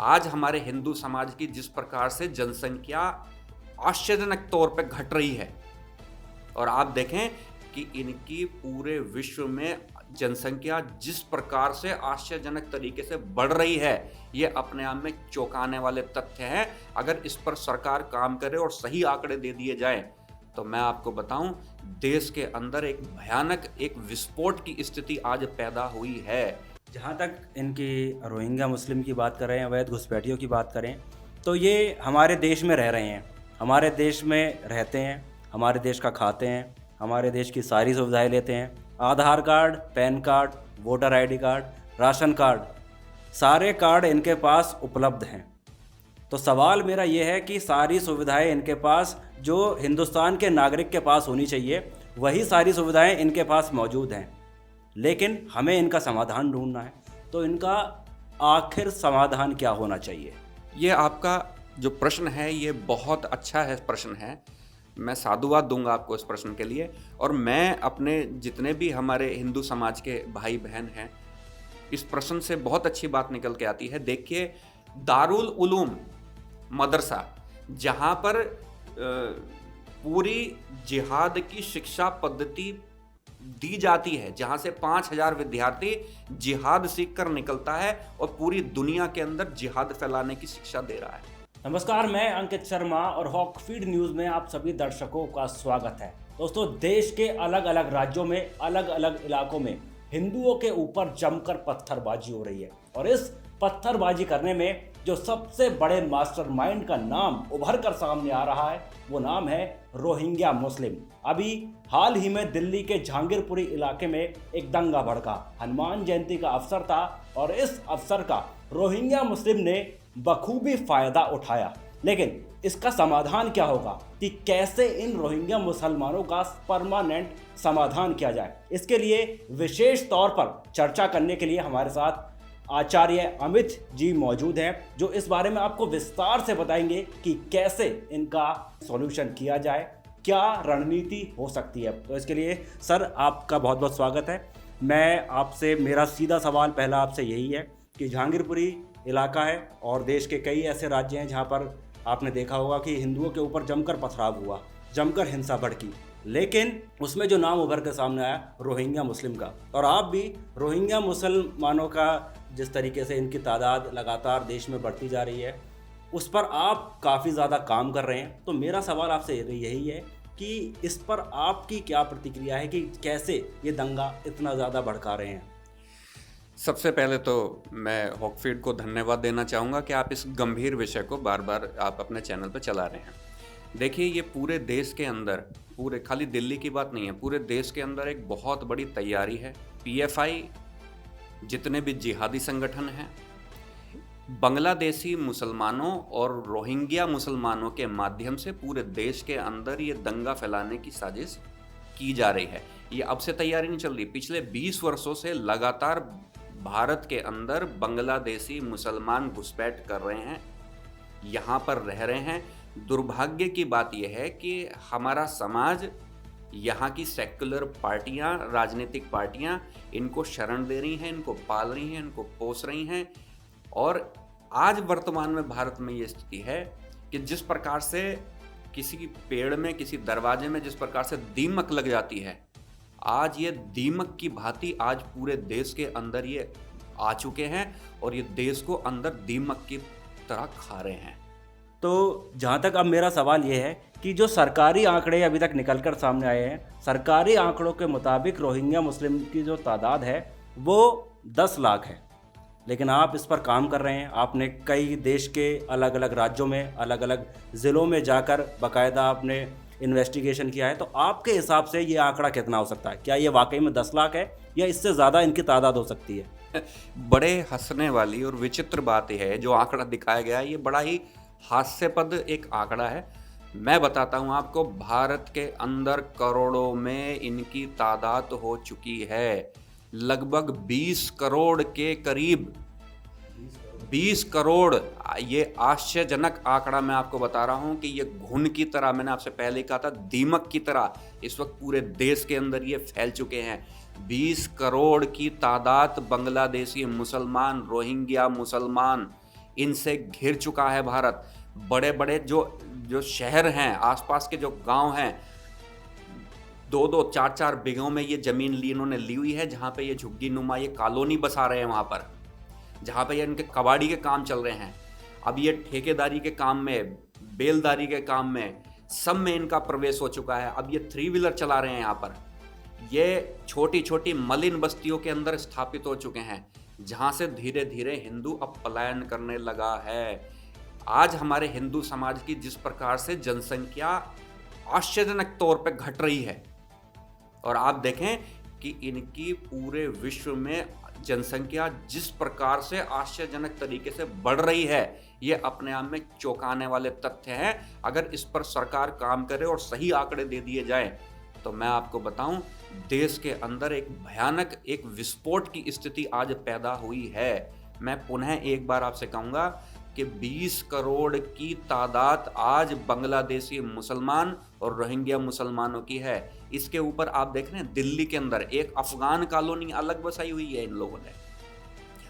आज हमारे हिंदू समाज की जिस प्रकार से जनसंख्या आश्चर्यजनक तौर पे घट रही है, और आप देखें कि इनकी पूरे विश्व में जनसंख्या जिस प्रकार से आश्चर्यजनक तरीके से बढ़ रही है, ये अपने आप में चौंकाने वाले तथ्य हैं। अगर इस पर सरकार काम करे और सही आंकड़े दे दिए जाएं, तो मैं आपको बताऊं, देश के अंदर एक भयानक एक विस्फोट की स्थिति आज पैदा हुई है। जहाँ तक इनकी रोहिंग्या मुस्लिम की बात करें, अवैध घुसपैठियों की बात करें, तो ये हमारे देश में रह रहे हैं, हमारे देश में रहते हैं, हमारे देश का खाते हैं, हमारे देश की सारी सुविधाएं लेते हैं। Aadhaar card, PAN card, voter ID card, ration card, सारे कार्ड इनके पास उपलब्ध हैं। तो सवाल मेरा ये है कि सारी सुविधाएं इनके पास जो हिंदुस्तान के नागरिक के पास होनी चाहिए, वही सारी सुविधाएं इनके पास मौजूद हैं, लेकिन हमें इनका समाधान ढूंढना है। तो इनका आखिर समाधान क्या होना चाहिए? ये आपका जो प्रश्न है ये बहुत अच्छा है प्रश्न है। मैं साधुवाद दूंगा आपको इस प्रश्न के लिए, और मैं अपने जितने भी हमारे हिंदू समाज के भाई बहन हैं, इस प्रश्न से बहुत अच्छी बात निकल के आती है। देखिए, दारुल उलूम मदरसा, जहाँ पर पूरी जिहाद की शिक्षा पद्धति दी जाती है, जहां से 5,000 विद्यार्थी जिहाद सीख कर निकलता है और पूरी दुनिया के अंदर जिहाद फैलाने की शिक्षा दे रहा है। नमस्कार, मैं अंकित शर्मा और हॉक फीड न्यूज़ में आप सभी दर्शकों का स्वागत है। दोस्तों, देश के अलग अलग राज्यों में, अलग अलग इलाकों में हिंदुओं के ऊपर जमकर पत्थरबाजी हो रही है, और इस पत्थरबाजी करने में जो सबसे बड़े मास्टरमाइंड का नाम उभर कर सामने आ रहा है, वो नाम है रोहिंग्या मुस्लिम। अभी हाल ही में दिल्ली के जहांगीरपुरी इलाके में एक दंगा भड़का। हनुमान जयंती का अवसर था और इस अवसर का रोहिंग्या मुस्लिम ने बखूबी फायदा उठाया। लेकिन इसका समाधान क्या होगा, कि कैसे इन रोहिंग्या मुसलमानों का परमानेंट समाधान किया जाए, इसके लिए विशेष तौर पर चर्चा करने के लिए हमारे साथ आचार्य अमित जी मौजूद हैं, जो इस बारे में आपको विस्तार से बताएंगे कि कैसे इनका सॉल्यूशन किया जाए, क्या रणनीति हो सकती है। तो इसके लिए सर आपका बहुत बहुत स्वागत है। मैं आपसे, मेरा सीधा सवाल पहला आपसे यही है कि जहांगीरपुरी इलाका है और देश के कई ऐसे राज्य हैं जहां पर आपने देखा होगा कि हिंदुओं के ऊपर जमकर पथराव हुआ, जमकर हिंसा भड़की, लेकिन उसमें जो नाम उभर के सामने आया रोहिंग्या मुस्लिम का, और आप भी रोहिंग्या मुसलमानों का जिस तरीके से इनकी तादाद लगातार देश में बढ़ती जा रही है, उस पर आप काफ़ी ज़्यादा काम कर रहे हैं। तो मेरा सवाल आपसे यही है कि इस पर आपकी क्या प्रतिक्रिया है कि कैसे ये दंगा इतना ज़्यादा भड़का रहे हैं? सबसे पहले तो मैं हॉकफीड को धन्यवाद देना चाहूँगा कि आप इस गंभीर विषय को बार बार आप अपने चैनल पर चला रहे हैं। देखिए, ये पूरे देश के अंदर, पूरे खाली दिल्ली की बात नहीं है, पूरे देश के अंदर एक बहुत बड़ी तैयारी है। पीएफआई, जितने भी जिहादी संगठन हैं, बांग्लादेशी मुसलमानों और रोहिंग्या मुसलमानों के माध्यम से पूरे देश के अंदर ये दंगा फैलाने की साजिश की जा रही है। ये अब से तैयारी नहीं चल रही, पिछले 20 वर्षों से लगातार भारत के अंदर बांग्लादेशी मुसलमान घुसपैठ कर रहे हैं, यहाँ पर रह रहे हैं। दुर्भाग्य की बात यह है कि हमारा समाज, यहाँ की सेक्युलर पार्टियाँ, राजनीतिक पार्टियाँ इनको शरण दे रही हैं, इनको पाल रही हैं, इनको पोस रही हैं। और आज वर्तमान में भारत में ये स्थिति है कि जिस प्रकार से किसी पेड़ में, किसी दरवाजे में जिस प्रकार से दीमक लग जाती है, आज ये दीमक की भांति आज पूरे देश के अंदर ये आ चुके हैं और ये देश को अंदर दीमक की तरह खा रहे हैं। तो जहाँ तक अब मेरा सवाल ये है कि जो सरकारी आंकड़े अभी तक निकलकर सामने आए हैं, सरकारी आंकड़ों के मुताबिक रोहिंग्या मुस्लिम की जो तादाद है वो 10 लाख है, लेकिन आप इस पर काम कर रहे हैं। आपने कई देश के अलग अलग राज्यों में, अलग अलग ज़िलों में जाकर बाकायदा आपने इन्वेस्टिगेशन किया है। तो आपके हिसाब से ये आंकड़ा कितना हो सकता है? क्या ये वाकई में 10 लाख है या इससे ज़्यादा इनकी तादाद हो सकती है? बड़े हंसने वाली और विचित्र बात यह है, जो आंकड़ा दिखाया गया है ये बड़ा ही हास्यपद एक आंकड़ा है। मैं बताता हूँ आपको, भारत के अंदर करोड़ों में इनकी तादाद हो चुकी है। लगभग 20 करोड़ के करीब, 20 करोड़। ये आश्चर्यजनक आंकड़ा मैं आपको बता रहा हूँ कि ये घुन की तरह, मैंने आपसे पहले कहा था, दीमक की तरह इस वक्त पूरे देश के अंदर ये फैल चुके हैं। 20 करोड़ की तादाद बांग्लादेशी मुसलमान, रोहिंग्या मुसलमान, इनसे घिर चुका है भारत। बड़े बड़े जो जो शहर हैं, आसपास के जो गांव हैं, 2-2 4-4 बिघों में ये ज़मीन इन्होंने ली हुई है, जहाँ पे ये झुग्गी नुमा ये कॉलोनी बसा रहे हैं, वहाँ पर जहाँ पे ये इनके कबाड़ी के काम चल रहे हैं। अब ये ठेकेदारी के काम में, बेलदारी के काम में, सब में इनका प्रवेश हो चुका है। अब ये 3 व्हीलर चला रहे हैं यहाँ पर। ये छोटी छोटी मलिन बस्तियों के अंदर स्थापित हो चुके हैं, जहाँ से धीरे धीरे हिंदू अब पलायन करने लगा है। आज हमारे हिंदू समाज की जिस प्रकार से जनसंख्या आश्चर्यजनक तौर पे घट रही है, और आप देखें कि इनकी पूरे विश्व में जनसंख्या जिस प्रकार से आश्चर्यजनक तरीके से बढ़ रही है, ये अपने आप में चौंकाने वाले तथ्य हैं। अगर इस पर सरकार काम करे और सही आंकड़े दे दिए जाएं, तो मैं आपको बताऊं, देश के अंदर एक भयानक एक विस्फोट की स्थिति आज पैदा हुई है। मैं पुनः एक बार आपसे कहूँगा कि 20 करोड़ की तादाद आज बांग्लादेशी मुसलमान और रोहिंग्या मुसलमानों की है। इसके ऊपर आप देख रहे हैं, दिल्ली के अंदर एक अफगान कॉलोनी अलग बसाई हुई है इन लोगों ने।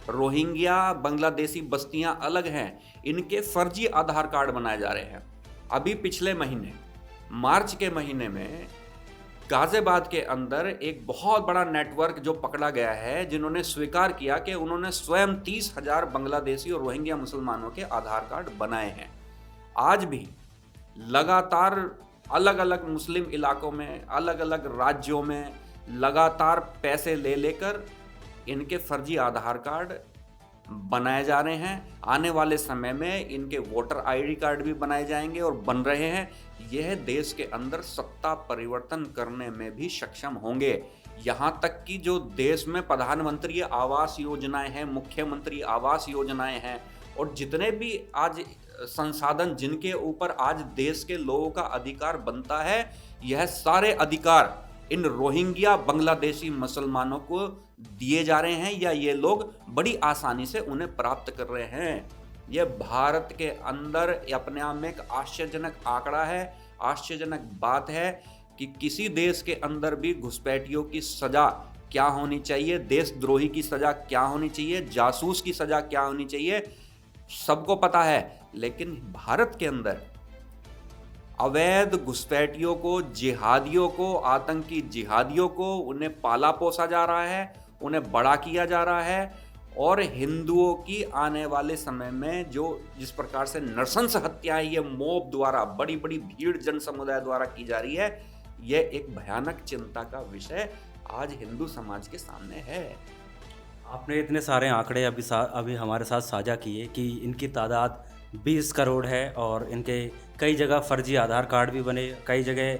रोहिंग्या बांग्लादेशी बस्तियां अलग हैं, इनके फर्जी आधार कार्ड बनाए जा रहे हैं। अभी पिछले महीने मार्च के महीने में गाजियाबाद के अंदर एक बहुत बड़ा नेटवर्क जो पकड़ा गया है, जिन्होंने स्वीकार किया कि उन्होंने स्वयं 30,000 बांग्लादेशी और रोहिंग्या मुसलमानों के आधार कार्ड बनाए हैं। आज भी लगातार अलग अलग मुस्लिम इलाकों में, अलग अलग राज्यों में लगातार पैसे ले लेकर इनके फर्जी आधार कार्ड बनाए जा रहे हैं। आने वाले समय में इनके वोटर आईडी कार्ड भी बनाए जाएंगे और बन रहे हैं। यह देश के अंदर सत्ता परिवर्तन करने में भी सक्षम होंगे। यहाँ तक कि जो देश में प्रधानमंत्री आवास योजनाएं हैं, मुख्यमंत्री आवास योजनाएं हैं, और जितने भी आज संसाधन जिनके ऊपर आज देश के लोगों का अधिकार बनता है, यह सारे अधिकार इन रोहिंग्या बांग्लादेशी मुसलमानों को दिए जा रहे हैं, या ये लोग बड़ी आसानी से उन्हें प्राप्त कर रहे हैं। यह भारत के अंदर अपने आप में एक आश्चर्यजनक आंकड़ा है, आश्चर्यजनक बात है कि किसी देश के अंदर भी घुसपैठियों की सजा क्या होनी चाहिए, देशद्रोही की सजा क्या होनी चाहिए, जासूस की सजा क्या होनी चाहिए, सबको पता है। लेकिन भारत के अंदर अवैध घुसपैठियों को, जिहादियों को, आतंकी जिहादियों को उन्हें पाला पोसा जा रहा है, उन्हें बड़ा किया जा रहा है, और हिंदुओं की आने वाले समय में जो जिस प्रकार से नृशंस हत्याएं ये मॉब द्वारा, बड़ी बड़ी भीड़ जन समुदाय द्वारा की जा रही है, यह एक भयानक चिंता का विषय आज हिंदू समाज के सामने है। आपने इतने सारे आंकड़े अभी हमारे साथ साझा किए कि इनकी तादाद 20 करोड़ है और इनके कई जगह फर्जी आधार कार्ड भी बने, कई जगह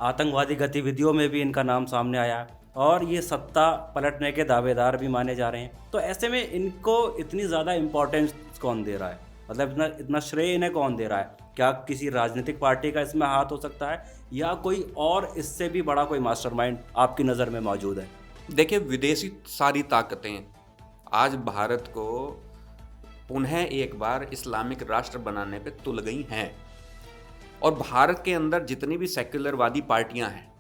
आतंकवादी गतिविधियों में भी इनका नाम सामने आया, और ये सत्ता पलटने के दावेदार भी माने जा रहे हैं। तो ऐसे में इनको इतनी ज़्यादा इम्पोर्टेंस कौन दे रहा है? मतलब इतना श्रेय इन्हें कौन दे रहा है? क्या किसी राजनीतिक पार्टी का इसमें हाथ हो सकता है, या कोई और इससे भी बड़ा कोई मास्टरमाइंड आपकी नज़र में मौजूद है? देखिए, विदेशी सारी ताकतें आज भारत को पुनः एक बार इस्लामिक राष्ट्र बनाने पे तुल गई हैं, और भारत के अंदर जितनी भी सेक्युलरवादी पार्टियां हैं,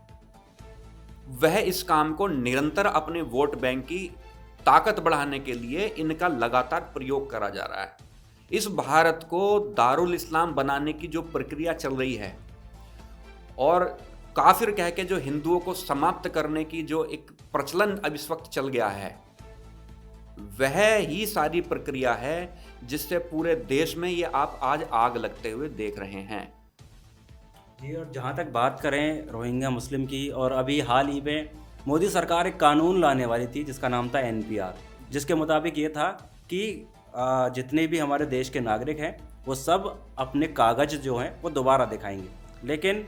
वह इस काम को निरंतर अपने वोट बैंक की ताकत बढ़ाने के लिए इनका लगातार प्रयोग करा जा रहा है। इस भारत को दारुल इस्लाम बनाने की जो प्रक्रिया चल रही है, और काफिर कह के जो हिंदुओं को समाप्त करने की जो एक प्रचलन अब इस वक्त चल गया है, वह ही सारी प्रक्रिया है जिससे पूरे देश में ये आप आज आग लगते हुए देख रहे हैं। जी, और जहाँ तक बात करें रोहिंग्या मुस्लिम की, और अभी हाल ही में मोदी सरकार एक कानून लाने वाली थी जिसका नाम था NPR, जिसके मुताबिक ये था कि जितने भी हमारे देश के नागरिक हैं वो सब अपने कागज़ जो हैं वो दोबारा दिखाएंगे। लेकिन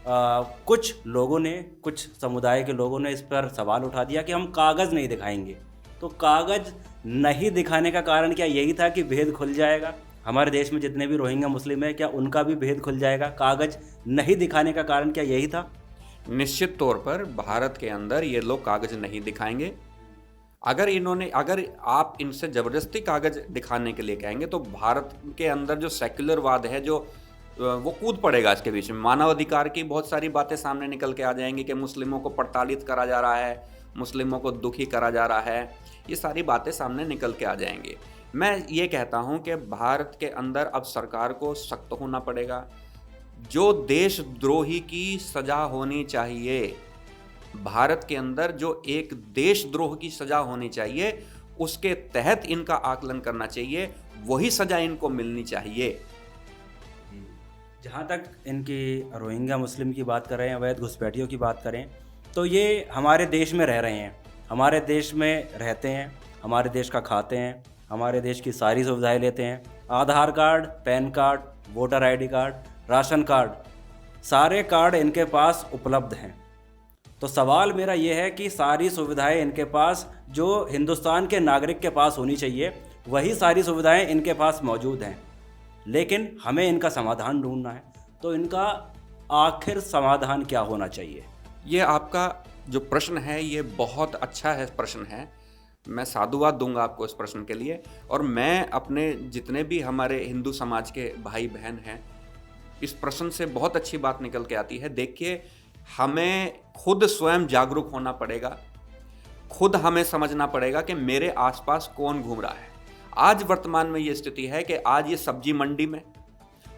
कुछ लोगों ने, कुछ समुदाय के लोगों ने इस पर सवाल उठा दिया कि हम कागज़ नहीं दिखाएंगे। तो कागज़ नहीं दिखाने का कारण क्या यही था कि भेद खुल जाएगा? हमारे देश में जितने भी रोहिंग्या मुस्लिम हैं, क्या उनका भी भेद खुल जाएगा? कागज़ नहीं दिखाने का कारण क्या यही था? निश्चित तौर पर भारत के अंदर ये लोग कागज़ नहीं दिखाएंगे। अगर आप इनसे ज़बरदस्ती कागज़ दिखाने के लिए कहेंगे, तो भारत के अंदर जो सेक्युलरवाद है जो वो कूद पड़ेगा इसके बीच में। मानवाधिकार की बहुत सारी बातें सामने निकल के आ जाएंगी कि मुस्लिमों को प्रताड़ित करा जा रहा है, मुस्लिमों को दुखी करा जा रहा है, ये सारी बातें सामने निकल के आ जाएंगी। मैं ये कहता हूं कि भारत के अंदर अब सरकार को सख्त होना पड़ेगा। जो देशद्रोही की सजा होनी चाहिए, भारत के अंदर जो एक देशद्रोह की सजा होनी चाहिए, उसके तहत इनका आकलन करना चाहिए, वही सजा इनको मिलनी चाहिए। जहाँ तक इनकी रोहिंग्या मुस्लिम की बात करें, अवैध घुसपैठियों की बात करें, तो ये हमारे देश में रह रहे हैं, हमारे देश में रहते हैं, हमारे देश का खाते हैं, हमारे देश की सारी सुविधाएं लेते हैं। Aadhaar card, PAN card, voter ID card, ration card, सारे कार्ड इनके पास उपलब्ध हैं। तो सवाल मेरा ये है कि सारी सुविधाएं इनके पास जो हिंदुस्तान के नागरिक के पास होनी चाहिए, वही सारी सुविधाएं इनके पास मौजूद हैं, लेकिन हमें इनका समाधान ढूंढना है। तो इनका आखिर समाधान क्या होना चाहिए? ये आपका जो प्रश्न है ये बहुत अच्छा है, प्रश्न है। मैं साधुवाद दूंगा आपको इस प्रश्न के लिए। और मैं अपने जितने भी हमारे हिंदू समाज के भाई बहन हैं, इस प्रश्न से बहुत अच्छी बात निकल के आती है। देखिए, हमें खुद स्वयं जागरूक होना पड़ेगा, खुद हमें समझना पड़ेगा कि मेरे आसपास कौन घूम रहा है। आज वर्तमान में ये स्थिति है कि आज ये सब्जी मंडी में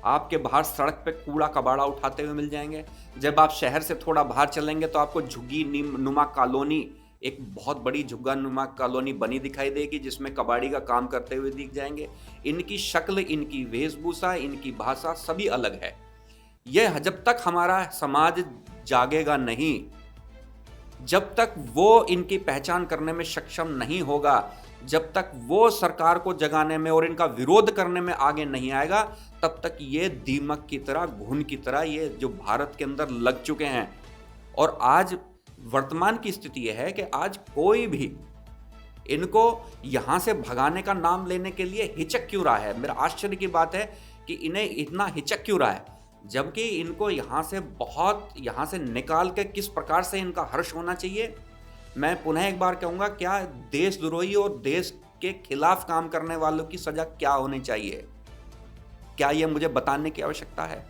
आपके बाहर सड़क पे कूड़ा कबाड़ा उठाते हुए मिल जाएंगे। जब आप शहर से थोड़ा बाहर चलेंगे तो आपको झुग्गी नुमा कॉलोनी, एक बहुत बड़ी झुग्गा नुमा कॉलोनी बनी दिखाई देगी, जिसमें कबाड़ी का काम करते हुए दिख जाएंगे। इनकी शक्ल, इनकी वेशभूषा, इनकी भाषा सभी अलग है। यह जब तक हमारा समाज जागेगा नहीं, जब तक वो इनकी पहचान करने में सक्षम नहीं होगा, जब तक वो सरकार को जगाने में और इनका विरोध करने में आगे नहीं आएगा, तब तक ये दीमक की तरह, घुन की तरह ये जो भारत के अंदर लग चुके हैं। और आज वर्तमान की स्थिति यह है कि आज कोई भी इनको यहां से भगाने का नाम लेने के लिए हिचक क्यों रहा है। मेरा आश्चर्य की बात है कि इन्हें इतना हिचक क्यों रहा है, जबकि इनको यहां से निकाल के किस प्रकार से इनका हर्ष होना चाहिए। मैं पुनः एक बार कहूंगा, क्या देशद्रोही और देश के खिलाफ काम करने वालों की सजा क्या होनी चाहिए? क्या यह मुझे बताने की आवश्यकता है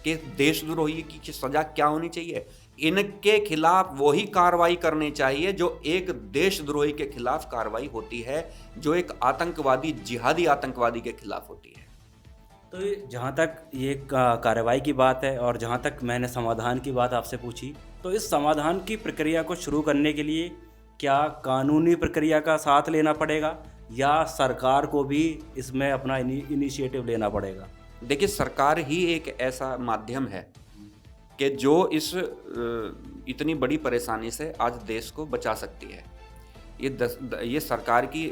कि देशद्रोही की सजा क्या होनी चाहिए? इनके खिलाफ वही कार्रवाई करनी चाहिए जो एक देशद्रोही के खिलाफ कार्रवाई होती है, जो एक आतंकवादी, जिहादी आतंकवादी के खिलाफ होती है। तो जहाँ तक ये कार्रवाई की बात है और जहाँ तक मैंने समाधान की बात आपसे पूछी, तो इस समाधान की प्रक्रिया को शुरू करने के लिए क्या कानूनी प्रक्रिया का साथ लेना पड़ेगा या सरकार को भी इसमें अपना इनिशिएटिव लेना पड़ेगा? देखिए, सरकार ही एक ऐसा माध्यम है कि जो इस इतनी बड़ी परेशानी से आज देश को बचा सकती है। ये सरकार की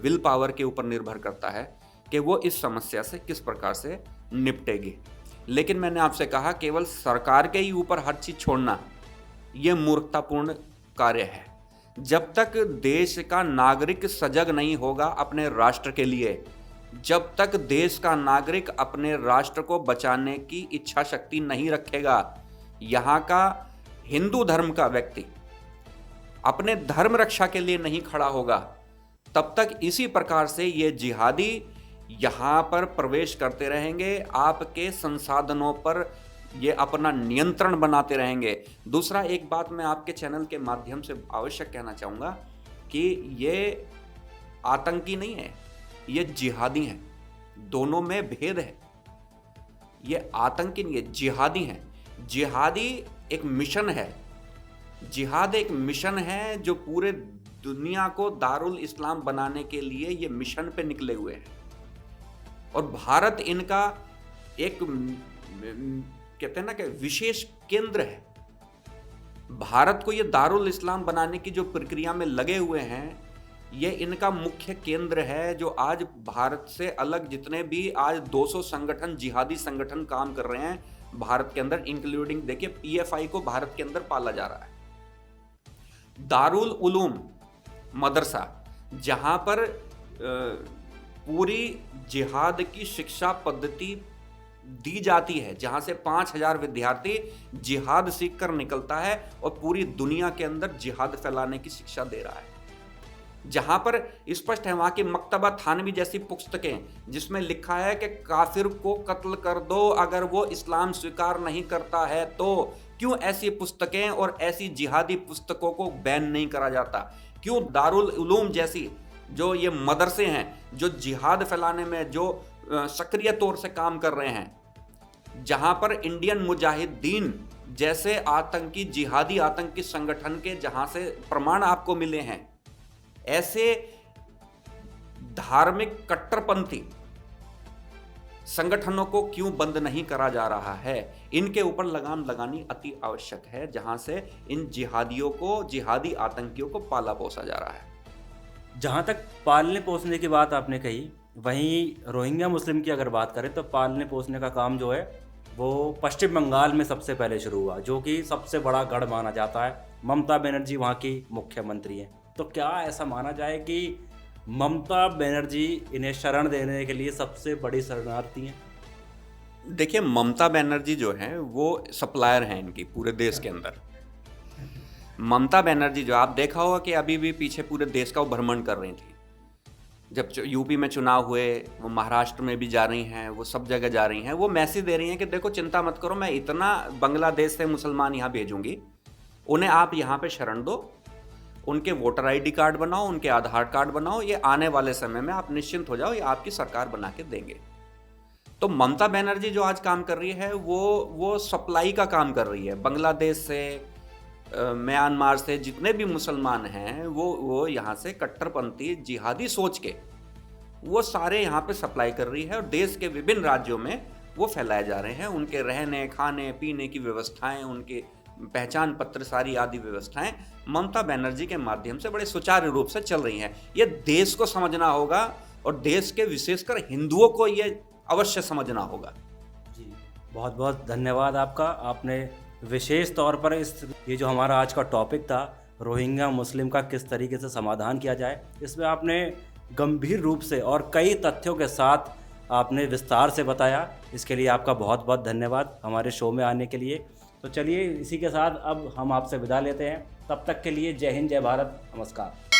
विल पावर के ऊपर निर्भर करता है कि वो इस समस्या से किस प्रकार से निपटेगी। लेकिन मैंने आपसे कहा, केवल सरकार के ही ऊपर हर चीज़ छोड़ना ये मूर्खतापूर्ण कार्य है। जब तक देश का नागरिक सजग नहीं होगा अपने राष्ट्र के लिए, जब तक देश का नागरिक अपने राष्ट्र को बचाने की इच्छा शक्ति नहीं रखेगा, यहाँ का हिंदू धर्म का व्यक्ति अपने धर्म रक्षा के लिए नहीं खड़ा होगा, तब तक इसी प्रकार से ये जिहादी यहाँ पर प्रवेश करते रहेंगे, आपके संसाधनों पर ये अपना नियंत्रण बनाते रहेंगे। दूसरा, एक बात मैं आपके चैनल के माध्यम से आवश्यक कहना चाहूँगा कि ये आतंकी नहीं है, ये जिहादी हैं। दोनों में भेद है। ये आतंकी नहीं है, जिहादी हैं। जिहादी एक मिशन है, जिहाद एक मिशन है जो पूरे दुनिया को दारुल इस्लाम बनाने के लिए ये मिशन पे निकले हुए हैं। और भारत इनका एक, कहते हैं ना कि विशेष केंद्र है। भारत को ये दारुल इस्लाम बनाने की जो प्रक्रिया में लगे हुए हैं, ये इनका मुख्य केंद्र है, जो आज भारत से अलग जितने भी आज 200 संगठन, जिहादी संगठन काम कर रहे हैं भारत के अंदर, इंक्लूडिंग देखिए पीएफआई को भारत के अंदर पाला जा रहा है। दारुल उलूम मदरसा, जहां पर पूरी जिहाद की शिक्षा पद्धति दी जाती है, जहां से 5000 विद्यार्थी जिहाद सीखकर निकलता है और पूरी दुनिया के अंदर जिहाद फैलाने की शिक्षा दे रहा है। जहां पर स्पष्ट है, वहां की मक्तबा थानवी जैसी पुस्तकें जिसमें लिखा है कि काफिर को कत्ल कर दो अगर वो इस्लाम स्वीकार नहीं करता है तो। क्यों ऐसी पुस्तकें और ऐसी जिहादी पुस्तकों को बैन नहीं करा जाता? क्यों दारुल उलूम जैसी जो ये मदरसे हैं, जो जिहाद फैलाने में जो सक्रिय तौर से काम कर रहे हैं, जहां पर इंडियन मुजाहिदीन जैसे आतंकी जिहादी आतंकी संगठन के जहां से प्रमाण आपको मिले हैं, ऐसे धार्मिक कट्टरपंथी संगठनों को क्यों बंद नहीं करा जा रहा है? इनके ऊपर लगाम लगानी अति आवश्यक है, जहां से इन जिहादियों को, जिहादी आतंकियों को पाला पोसा जा रहा है। जहाँ तक पालने पोसने की बात आपने कही, वहीं रोहिंग्या मुस्लिम की अगर बात करें तो पालने पोसने का काम जो है वो पश्चिम बंगाल में सबसे पहले शुरू हुआ, जो कि सबसे बड़ा गढ़ माना जाता है। ममता बनर्जी वहाँ की मुख्यमंत्री हैं, तो क्या ऐसा माना जाए कि ममता बनर्जी इन्हें शरण देने के लिए सबसे बड़ी शरणार्थी हैं? देखिए, ममता बनर्जी जो है वो सप्लायर हैं इनकी पूरे देश के अंदर। ममता बनर्जी जो, आप देखा होगा कि अभी भी पीछे पूरे देश का वो भ्रमण कर रही थी। जब यूपी में चुनाव हुए, वो महाराष्ट्र में भी जा रही हैं, वो सब जगह जा रही हैं। वो मैसेज दे रही हैं कि देखो चिंता मत करो, मैं इतना बांग्लादेश से मुसलमान यहाँ भेजूंगी, उन्हें आप यहाँ पे शरण दो, उनके वोटर आईडी कार्ड बनाओ, उनके आधार कार्ड बनाओ, ये आने वाले समय में आप निश्चिंत हो जाओ, ये आपकी सरकार बना के देंगे। तो ममता बनर्जी जो आज काम कर रही है वो सप्लाई का काम कर रही है। बांग्लादेश से, म्यांमार से जितने भी मुसलमान हैं वो यहाँ से कट्टरपंथी जिहादी सोच के वो सारे यहाँ पे सप्लाई कर रही है, और देश के विभिन्न राज्यों में वो फैलाए जा रहे हैं। उनके रहने खाने पीने की व्यवस्थाएं, उनके पहचान पत्र, सारी आदि व्यवस्थाएं ममता बनर्जी के माध्यम से बड़े सुचारू रूप से चल रही हैं। ये देश को समझना होगा, और देश के विशेषकर हिंदुओं को ये अवश्य समझना होगा। जी, बहुत बहुत धन्यवाद आपका। आपने विशेष तौर पर ये जो हमारा आज का टॉपिक था, रोहिंग्या मुस्लिम का किस तरीके से समाधान किया जाए, इसमें आपने गंभीर रूप से और कई तथ्यों के साथ आपने विस्तार से बताया। इसके लिए आपका बहुत बहुत धन्यवाद हमारे शो में आने के लिए। तो चलिए, इसी के साथ अब हम आपसे विदा लेते हैं। तब तक के लिए जय हिंद, जय भारत, नमस्कार।